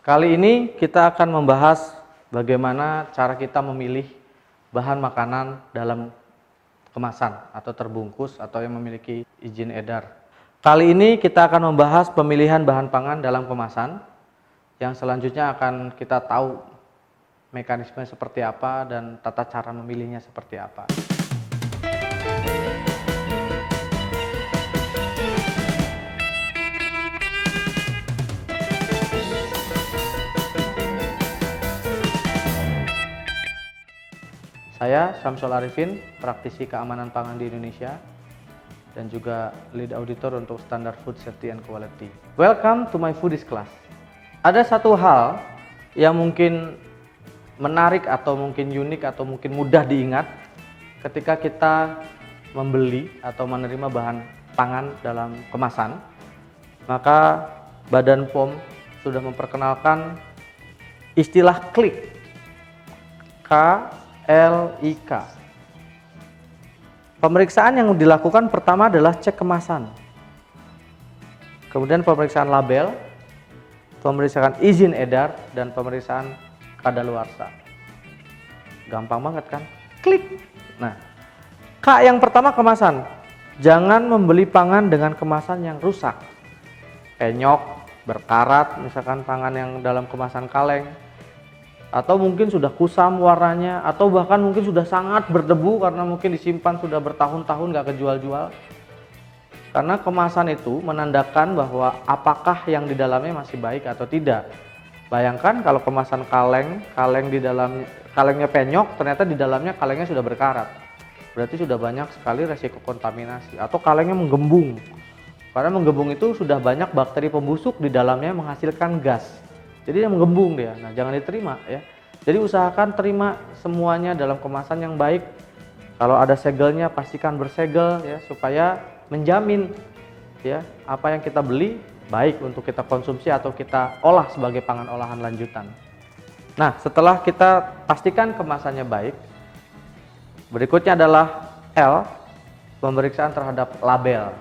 Kali ini kita akan membahas bagaimana cara kita memilih bahan makanan dalam kemasan atau terbungkus atau yang memiliki izin edar. Kali ini kita akan membahas pemilihan bahan pangan dalam kemasan, yang selanjutnya akan kita tahu mekanisme seperti apa dan tata cara memilihnya seperti apa. Saya Syamsul Arifin, praktisi keamanan pangan di Indonesia dan juga lead auditor untuk standar food safety and quality. Welcome to my foodies class. Ada satu hal yang mungkin menarik atau mungkin unik atau mungkin mudah diingat ketika kita membeli atau menerima bahan pangan dalam kemasan. Maka Badan POM sudah memperkenalkan istilah KLIK. KLIK. Pemeriksaan yang dilakukan pertama adalah cek kemasan, kemudian pemeriksaan label, pemeriksaan izin edar, dan pemeriksaan kadaluarsa. Gampang banget kan? Klik. Nah, K yang pertama kemasan. Jangan membeli pangan dengan kemasan yang rusak, penyok, berkarat, misalkan pangan yang dalam kemasan kaleng, atau mungkin sudah kusam warnanya, atau bahkan mungkin sudah sangat berdebu karena mungkin disimpan sudah bertahun-tahun gak kejual-jual. Karena kemasan itu menandakan bahwa apakah yang di dalamnya masih baik atau tidak. Bayangkan kalau kemasan kaleng di dalamnya, kalengnya penyok, ternyata di dalamnya kalengnya sudah berkarat. Berarti sudah banyak sekali resiko kontaminasi. Atau kalengnya menggembung. Karena menggembung itu sudah banyak bakteri pembusuk di dalamnya menghasilkan gas. Jadi dia menggembung dia. Nah, jangan diterima ya. Jadi usahakan terima semuanya dalam kemasan yang baik. Kalau ada segelnya pastikan bersegel ya, supaya menjamin ya apa yang kita beli baik untuk kita konsumsi atau kita olah sebagai pangan olahan lanjutan. Nah, setelah kita pastikan kemasannya baik, berikutnya adalah L, pemeriksaan terhadap label.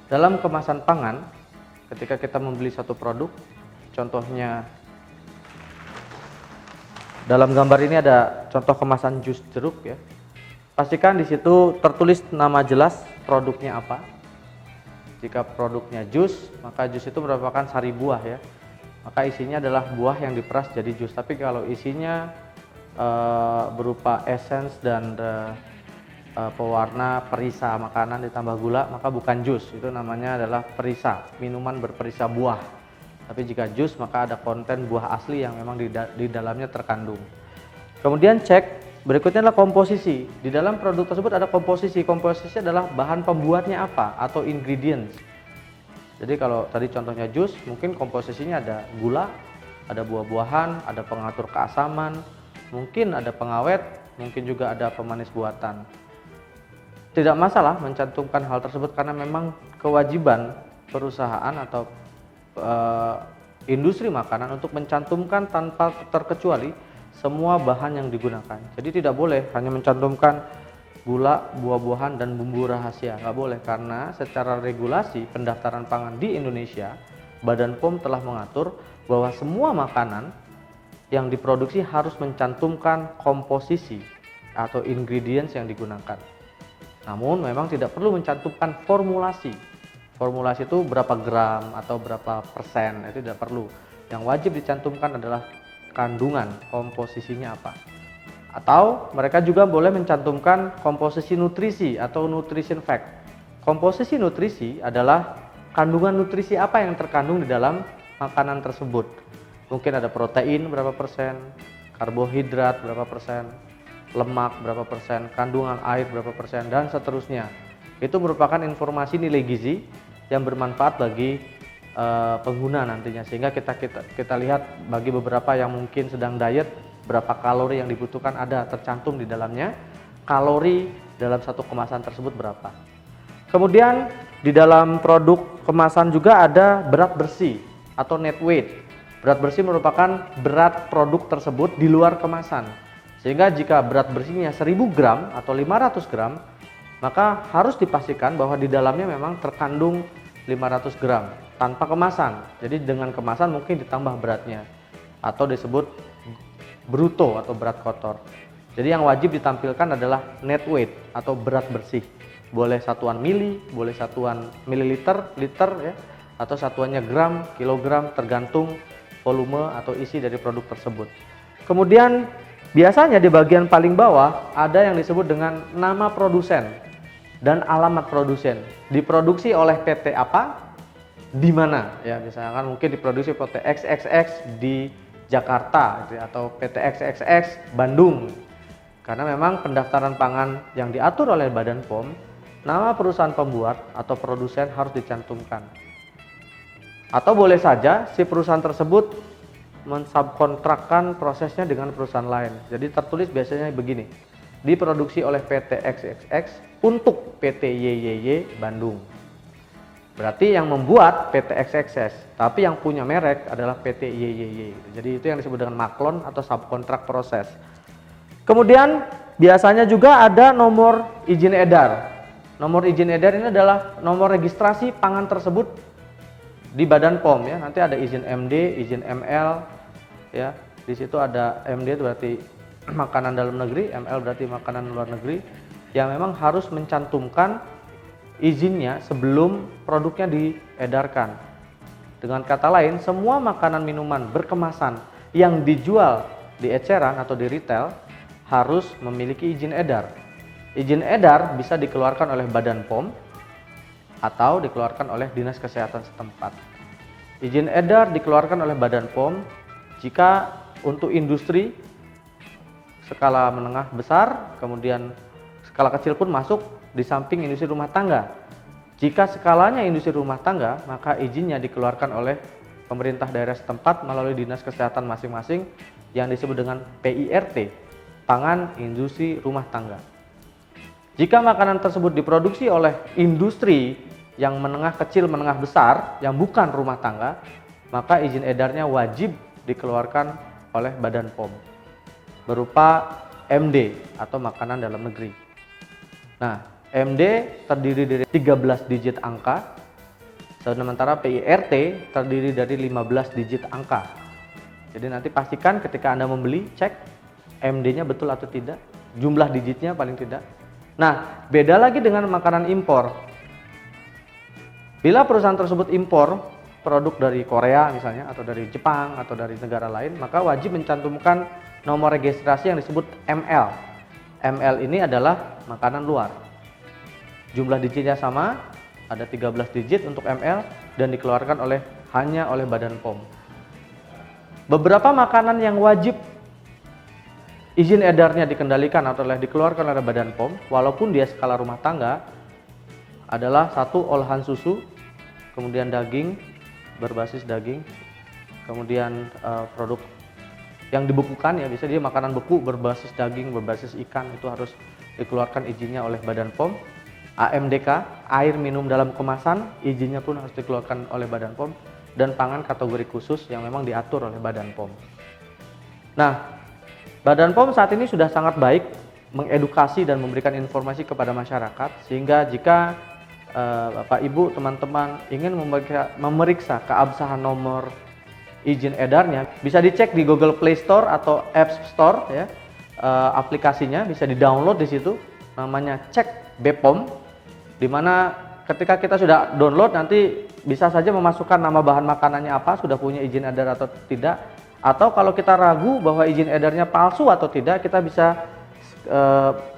Dalam kemasan pangan, ketika kita membeli satu produk, contohnya dalam gambar ini ada contoh kemasan jus jeruk ya. Pastikan di situ tertulis nama jelas produknya apa. Jika produknya jus, maka jus itu merupakan sari buah ya. Maka isinya adalah buah yang diperas jadi jus. Tapi kalau isinya berupa essence dan pewarna perisa makanan ditambah gula, maka bukan jus. Itu namanya adalah perisa, minuman berperisa buah. Tapi jika jus maka ada konten buah asli yang memang di dalamnya terkandung. Kemudian cek berikutnya adalah komposisi. Di dalam produk tersebut ada komposisi. Komposisi adalah bahan pembuatnya apa atau ingredients. Jadi kalau tadi contohnya jus, mungkin komposisinya ada gula, ada buah-buahan, ada pengatur keasaman, mungkin ada pengawet, mungkin juga ada pemanis buatan. Tidak masalah mencantumkan hal tersebut karena memang kewajiban perusahaan atau industri makanan untuk mencantumkan tanpa terkecuali semua bahan yang digunakan. Jadi tidak boleh hanya mencantumkan gula, buah-buahan, dan bumbu rahasia. Nggak boleh, karena secara regulasi pendaftaran pangan di Indonesia, Badan POM telah mengatur bahwa semua makanan yang diproduksi harus mencantumkan komposisi atau ingredients yang digunakan. Namun memang tidak perlu mencantumkan formulasi. Formulasi itu berapa gram atau berapa persen, itu tidak perlu. Yang wajib dicantumkan adalah kandungan, komposisinya apa. Atau mereka juga boleh mencantumkan komposisi nutrisi atau nutrition fact. Komposisi nutrisi adalah kandungan nutrisi apa yang terkandung di dalam makanan tersebut. Mungkin ada protein berapa persen, karbohidrat berapa persen, lemak berapa persen, kandungan air berapa persen, dan seterusnya. Itu merupakan informasi nilai gizi yang bermanfaat bagi pengguna nantinya, sehingga kita lihat bagi beberapa yang mungkin sedang diet, berapa kalori yang dibutuhkan ada tercantum di dalamnya, kalori dalam satu kemasan tersebut berapa. Kemudian di dalam produk kemasan juga ada berat bersih atau net weight. Berat bersih merupakan berat produk tersebut di luar kemasan, sehingga jika berat bersihnya 1000 gram atau 500 gram, maka harus dipastikan bahwa di dalamnya memang terkandung 500 gram. tanpa kemasan. Jadi dengan kemasan mungkin ditambah beratnya atau disebut bruto atau berat kotor. Jadi yang wajib ditampilkan adalah net weight atau berat bersih. Boleh satuan mili, boleh satuan mililiter, liter ya, atau satuannya gram, kilogram, tergantung volume atau isi dari produk tersebut. Kemudian biasanya di bagian paling bawah ada yang disebut dengan nama produsen dan alamat produsen. Diproduksi oleh PT apa? Di mana? Ya, misalkan mungkin diproduksi PT XXX di Jakarta atau PT XXX Bandung. Karena memang pendaftaran pangan yang diatur oleh Badan POM, nama perusahaan pembuat atau produsen harus dicantumkan. Atau boleh saja si perusahaan tersebut mensubkontrakkan prosesnya dengan perusahaan lain. Jadi tertulis biasanya begini, diproduksi oleh PT XXX untuk PT YYY Bandung. Berarti yang membuat PT XXX, tapi yang punya merek adalah PT YYY. Jadi itu yang disebut dengan maklon atau subkontrak proses. Kemudian biasanya juga ada nomor izin edar. Nomor izin edar ini adalah nomor registrasi pangan tersebut di Badan POM ya. Nanti ada izin MD, izin ML ya. Di situ ada MD itu berarti makanan dalam negeri, ML berarti makanan luar negeri, yang memang harus mencantumkan izinnya sebelum produknya diedarkan. Dengan kata lain, semua makanan minuman berkemasan yang dijual di eceran atau di retail harus memiliki izin edar. Izin edar bisa dikeluarkan oleh Badan POM atau dikeluarkan oleh Dinas Kesehatan setempat. Izin edar dikeluarkan oleh Badan POM jika untuk industri skala menengah besar, kemudian skala kecil pun masuk di samping industri rumah tangga. Jika skalanya industri rumah tangga, maka izinnya dikeluarkan oleh pemerintah daerah setempat melalui Dinas Kesehatan masing-masing yang disebut dengan PIRT, Pangan Industri Rumah Tangga. Jika makanan tersebut diproduksi oleh industri yang menengah kecil, menengah besar, yang bukan rumah tangga, maka izin edarnya wajib dikeluarkan oleh Badan POM berupa MD atau makanan dalam negeri. Nah, MD terdiri dari 13 digit angka, sementara PIRT terdiri dari 15 digit angka. Jadi nanti pastikan ketika Anda membeli, cek MD-nya betul atau tidak, jumlah digitnya paling tidak. Nah, beda lagi dengan makanan impor. Bila perusahaan tersebut impor produk dari Korea misalnya, atau dari Jepang, atau dari negara lain, maka wajib mencantumkan nomor registrasi yang disebut ML. ML ini adalah makanan luar. Jumlah digitnya sama, ada 13 digit untuk ML dan dikeluarkan hanya oleh Badan POM. Beberapa makanan yang wajib izin edarnya dikendalikan atau dikeluarkan oleh Badan POM, walaupun dia skala rumah tangga, adalah satu, olahan susu, kemudian daging, berbasis daging, kemudian produk yang dibekukan ya, bisa dia makanan beku berbasis daging, berbasis ikan, itu harus dikeluarkan izinnya oleh Badan POM. AMDK, air minum dalam kemasan, izinnya pun harus dikeluarkan oleh Badan POM, dan pangan kategori khusus yang memang diatur oleh Badan POM. Nah, Badan POM saat ini sudah sangat baik mengedukasi dan memberikan informasi kepada masyarakat, sehingga jika Bapak Ibu teman-teman ingin memeriksa keabsahan nomor izin edarnya, bisa dicek di Google Play Store atau App Store ya. Aplikasinya bisa di-download di situ, namanya Cek BPOM, di mana ketika kita sudah download nanti bisa saja memasukkan nama bahan makanannya apa, sudah punya izin edar atau tidak. Atau kalau kita ragu bahwa izin edarnya palsu atau tidak, kita bisa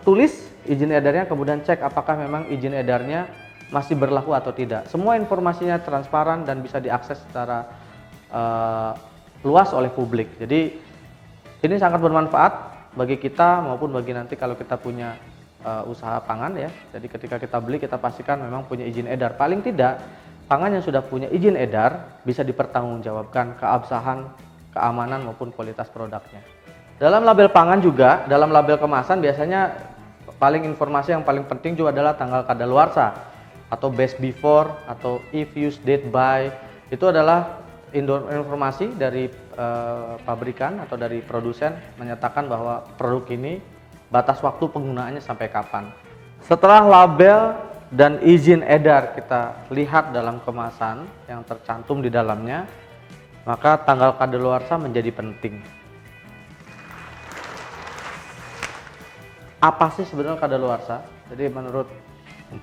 tulis izin edarnya, kemudian cek apakah memang izin edarnya masih berlaku atau tidak. Semua informasinya transparan dan bisa diakses secara luas oleh publik. Jadi ini sangat bermanfaat bagi kita maupun bagi nanti kalau kita punya usaha pangan ya. Jadi ketika kita beli, kita pastikan memang punya izin edar. Paling tidak pangan yang sudah punya izin edar bisa dipertanggungjawabkan keabsahan, keamanan maupun kualitas produknya. Dalam label pangan juga, dalam label kemasan biasanya informasi yang paling penting juga adalah tanggal kadaluarsa atau best before atau if used date by. Itu adalah informasi dari pabrikan atau dari produsen menyatakan bahwa produk ini batas waktu penggunaannya sampai kapan. Setelah label dan izin edar kita lihat dalam kemasan yang tercantum di dalamnya, maka tanggal kadaluarsa menjadi penting. Apa sih sebenarnya kadaluarsa? Jadi menurut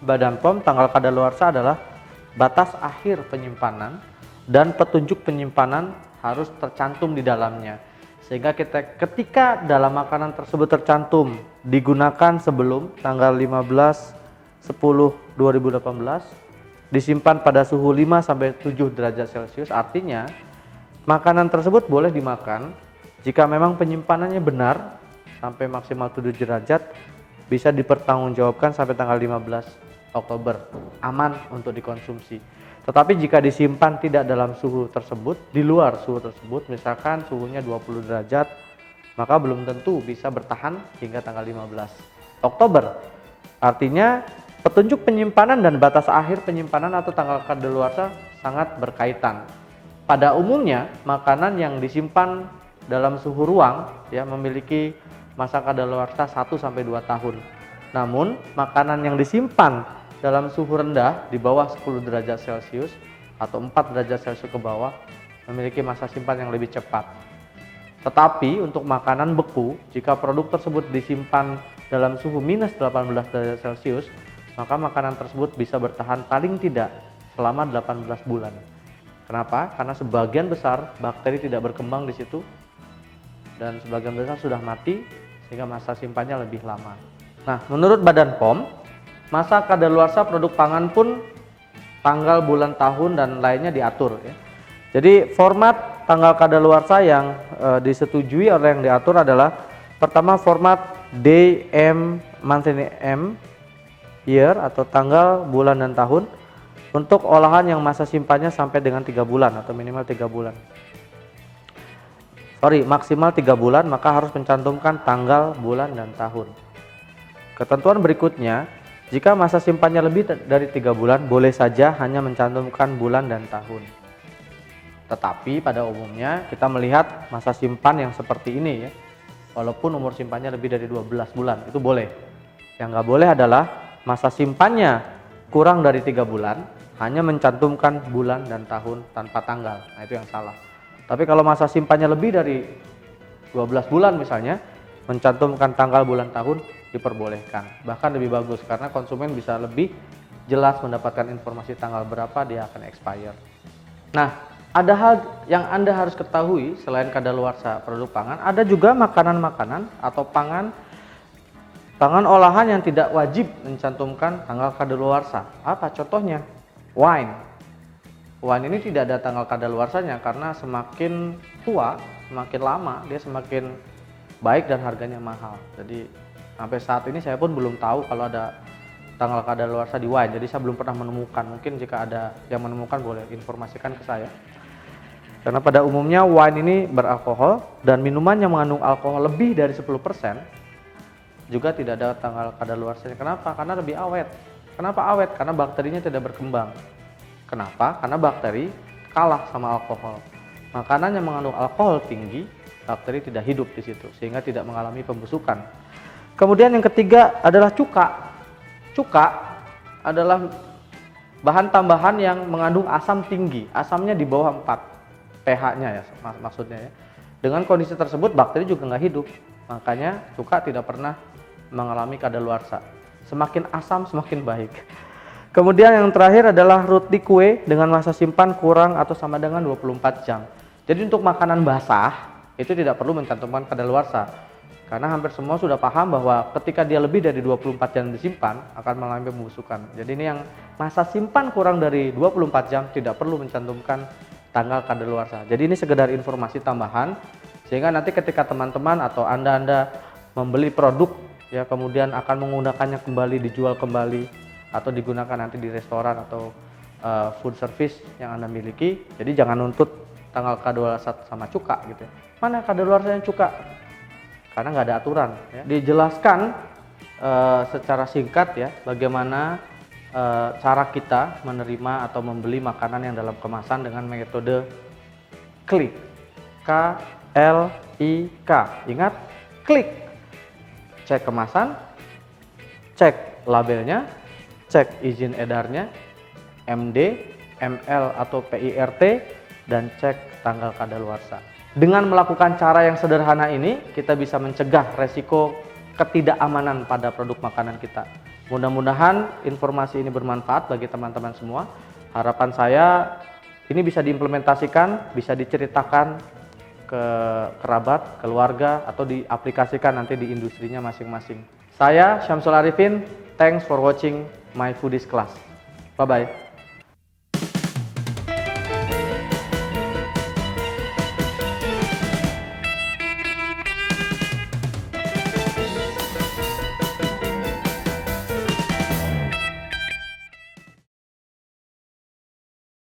Badan POM, tanggal kadaluarsa adalah batas akhir penyimpanan dan petunjuk penyimpanan harus tercantum di dalamnya. Sehingga ketika dalam makanan tersebut tercantum digunakan sebelum tanggal 15/10/2018, disimpan pada suhu 5-7 derajat Celcius, artinya makanan tersebut boleh dimakan jika memang penyimpanannya benar sampai maksimal 7 derajat, bisa dipertanggungjawabkan sampai tanggal 15 Oktober, aman untuk dikonsumsi. Tetapi jika disimpan tidak dalam suhu tersebut, di luar suhu tersebut, misalkan suhunya 20 derajat, maka belum tentu bisa bertahan hingga tanggal 15 Oktober. Artinya petunjuk penyimpanan dan batas akhir penyimpanan atau tanggal kadaluarsa sangat berkaitan. Pada umumnya, makanan yang disimpan dalam suhu ruang ya memiliki masa kadaluarsa 1-2 tahun. Namun, makanan yang disimpan dalam suhu rendah di bawah 10 derajat Celcius atau 4 derajat Celcius ke bawah memiliki masa simpan yang lebih cepat. Tetapi untuk makanan beku, jika produk tersebut disimpan dalam suhu minus 18 derajat Celcius, maka makanan tersebut bisa bertahan paling tidak selama 18 bulan. Kenapa? Karena sebagian besar bakteri tidak berkembang di situ dan sebagian besar sudah mati, sehingga masa simpannya lebih lama. Nah, menurut Badan POM, masa kadaluarsa produk pangan pun tanggal, bulan, tahun, dan lainnya diatur ya. Jadi format tanggal kadaluarsa yang disetujui oleh yang diatur adalah pertama format day, month, year atau tanggal, bulan, dan tahun untuk olahan yang masa simpannya sampai dengan 3 bulan atau minimal 3 bulan. Maksimal 3 bulan, maka harus mencantumkan tanggal, bulan, dan tahun. Ketentuan berikutnya, jika masa simpannya lebih dari 3 bulan, boleh saja hanya mencantumkan bulan dan tahun. Tetapi pada umumnya kita melihat masa simpan yang seperti ini ya, walaupun umur simpannya lebih dari 12 bulan, itu boleh. Yang nggak boleh adalah masa simpannya kurang dari 3 bulan, hanya mencantumkan bulan dan tahun tanpa tanggal. Nah, itu yang salah. Tapi kalau masa simpannya lebih dari 12 bulan misalnya, mencantumkan tanggal, bulan, tahun diperbolehkan. Bahkan lebih bagus karena konsumen bisa lebih jelas mendapatkan informasi tanggal berapa dia akan expire. Nah, ada hal yang Anda harus ketahui selain kadaluarsa produk pangan, ada juga makanan-makanan atau pangan olahan yang tidak wajib mencantumkan tanggal kadaluarsa. Apa contohnya? Wine. Wine ini tidak ada tanggal kadaluarsanya karena semakin tua, semakin lama dia semakin baik dan harganya mahal. Jadi sampai saat ini saya pun belum tahu kalau ada tanggal kadaluarsa di wine. Jadi saya belum pernah menemukan. Mungkin jika ada yang menemukan boleh informasikan ke saya. Karena pada umumnya wine ini beralkohol dan minuman yang mengandung alkohol lebih dari 10% juga tidak ada tanggal kadaluarsanya. Kenapa? Karena lebih awet. Kenapa awet? Karena bakterinya tidak berkembang. Kenapa? Karena bakteri kalah sama alkohol. Makanan yang mengandung alkohol tinggi, bakteri tidak hidup di situ sehingga tidak mengalami pembusukan. Kemudian yang ketiga adalah cuka. Cuka adalah bahan tambahan yang mengandung asam tinggi. Asamnya di bawah 4 pH-nya ya maksudnya ya. Dengan kondisi tersebut bakteri juga nggak hidup. Makanya cuka tidak pernah mengalami kadaluarsa. Semakin asam semakin baik. Kemudian yang terakhir adalah roti kue dengan masa simpan kurang atau sama dengan 24 jam. Jadi untuk makanan basah itu tidak perlu mencantumkan kadaluarsa. Karena hampir semua sudah paham bahwa ketika dia lebih dari 24 jam disimpan akan mengalami pembusukan. Jadi ini yang masa simpan kurang dari 24 jam tidak perlu mencantumkan tanggal kadaluarsa. Jadi ini sekedar informasi tambahan sehingga nanti ketika teman-teman atau Anda membeli produk ya kemudian akan menggunakannya kembali, dijual kembali atau digunakan nanti di restoran atau food service yang Anda miliki. Jadi jangan nuntut tanggal kadaluarsa sama cuka gitu ya. Mana kadaluarsanya cuka? Karena nggak ada aturan ya. Dijelaskan secara singkat ya bagaimana cara kita menerima atau membeli makanan yang dalam kemasan dengan metode klik. KLIK. Ingat, klik. Cek kemasan, cek labelnya, cek izin edarnya, MD, ML atau PIRT, dan cek tanggal kadaluarsa. Dengan melakukan cara yang sederhana ini, kita bisa mencegah resiko ketidakamanan pada produk makanan kita. Mudah-mudahan informasi ini bermanfaat bagi teman-teman semua. Harapan saya ini bisa diimplementasikan, bisa diceritakan ke kerabat, keluarga, atau diaplikasikan nanti di industrinya masing-masing. Saya Syamsul Arifin, thanks for watching my foodies class. Bye-bye.